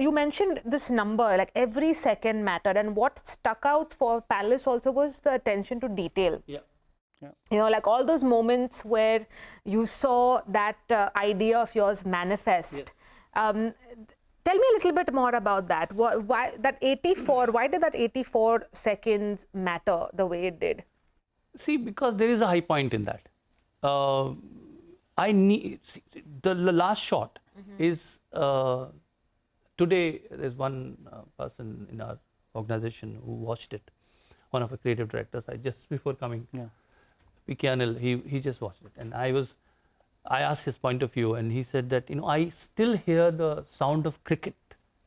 you mentioned this number, like every second mattered, and what stuck out for Palace also was the attention to detail. Yeah. Yeah. You know, like all those moments where you saw that idea of yours manifest. Yes. Tell me a little bit more about that. Why that 84? Why did that 84 seconds matter the way it did? See, because there is a high point in that. I need the last shot is today. There's one person in our organization who watched it. One of the creative directors. I just before coming. Yeah. He just watched it, and I asked his point of view, and he said that, you know, I still hear the sound of cricket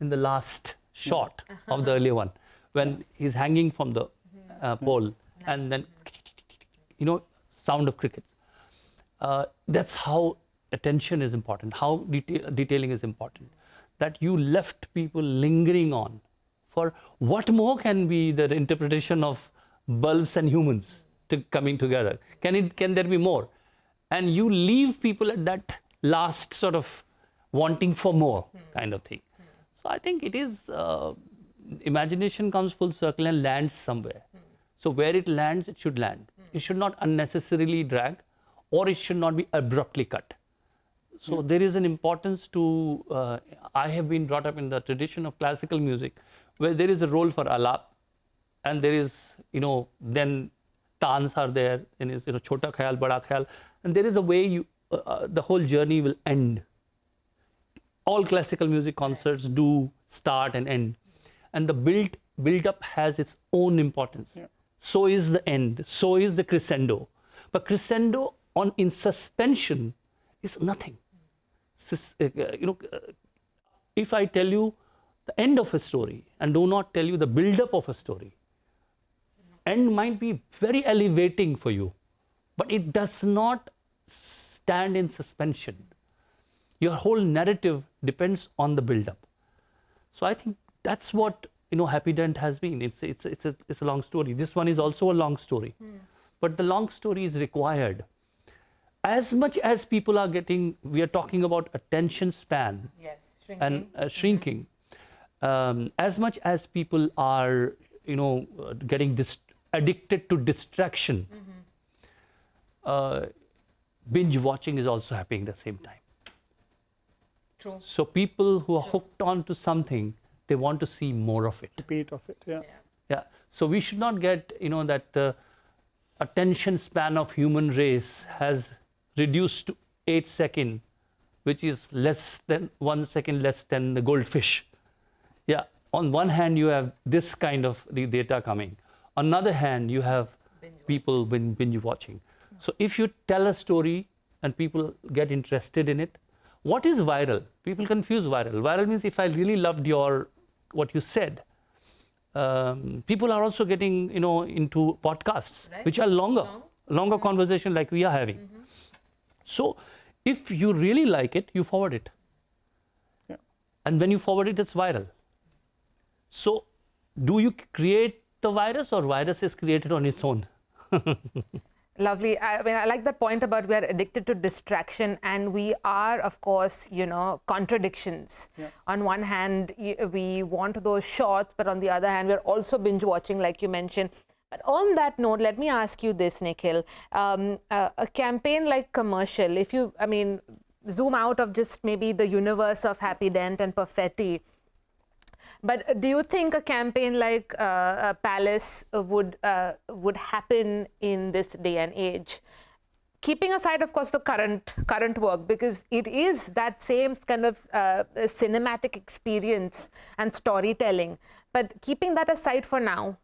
in the last shot of the earlier one, when he's hanging from the pole, and then, you know, sound of cricket. That's how attention is important, how detailing is important, that you left people lingering on for what more can be the interpretation of bulbs and humans coming together. Can there be more? And you leave people at that last sort of wanting for more kind of thing. So I think it is, imagination comes full circle and lands somewhere. So where it lands, it should land. It should not unnecessarily drag, or it should not be abruptly cut. So there is an importance to, I have been brought up in the tradition of classical music, where there is a role for alap, and there is, you know, then tans are there, and is, you know, chota khayal, bada khayal, and there is a way you, the whole journey will end. All classical music concerts do start and end, and the build up has its own importance. Yeah. So is the end, so is the crescendo. But crescendo in suspension is nothing. You know, if I tell you the end of a story and do not tell you the build up of a story, end might be very elevating for you, but it does not stand in suspension. Your whole narrative depends on the build-up. So I think that's what, you know, Happydent has been. It's a long story. This one is also a long story, but the long story is required. As much as people are getting, we are talking about attention span, Yes, and shrinking. As much as people are, you know, getting addicted to distraction, binge watching is also happening at the same time. True. So people who are hooked on to something, they want to see more of it. Repeat of it, yeah. Yeah. So we should not get, you know, that attention span of human race has reduced to 8 seconds, which is less than 1 second less than the goldfish. Yeah. On one hand, you have this kind of the data coming. On the other hand, you have people binge watching. So if you tell a story and people get interested in it, what is viral? People confuse viral. Viral means if I really loved what you said. People are also getting, you know, into podcasts, right, which are longer conversation like we are having. So if you really like it, you forward it. Yeah. And when you forward it, it's viral. So do you create the virus, or virus is created on its own? Lovely. I mean, I like that point about we are addicted to distraction, and we are, of course, you know, contradictions. Yeah. On one hand, we want those shots, but on the other hand, we're also binge watching, like you mentioned. But on that note, let me ask you this, Nikhil. A campaign like commercial, if you, I mean, zoom out of just maybe the universe of Happydent and Perfetti, but do you think a campaign like Palace would happen in this day and age? Keeping aside, of course, the current work, because it is that same kind of cinematic experience and storytelling. But keeping that aside for now,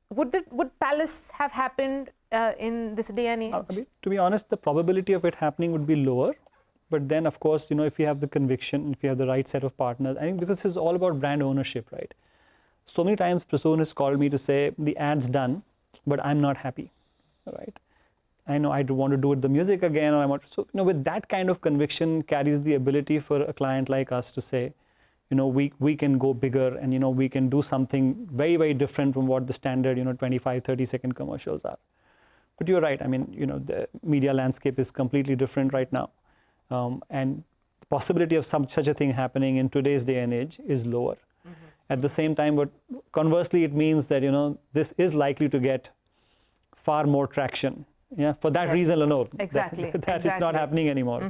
would Palace have happened in this day and age? To be honest, the probability of it happening would be lower. But then, of course, you know, if you have the conviction, if you have the right set of partners, I think because this is all about brand ownership, right? So many times Prasoon has called me to say, the ad's done, but I'm not happy, right? I know I want to do the music again, or I want to, so, you know, with that kind of conviction carries the ability for a client like us to say, you know, we can go bigger, and, you know, we can do something very, very different from what the standard, you know, 25, 30-second commercials are. But you're right. I mean, you know, the media landscape is completely different right now. And the possibility of such a thing happening in today's day and age is lower. At the same time, but conversely, it means that, this is likely to get far more traction. Yeah, for that reason alone. Exactly. That it's not happening anymore.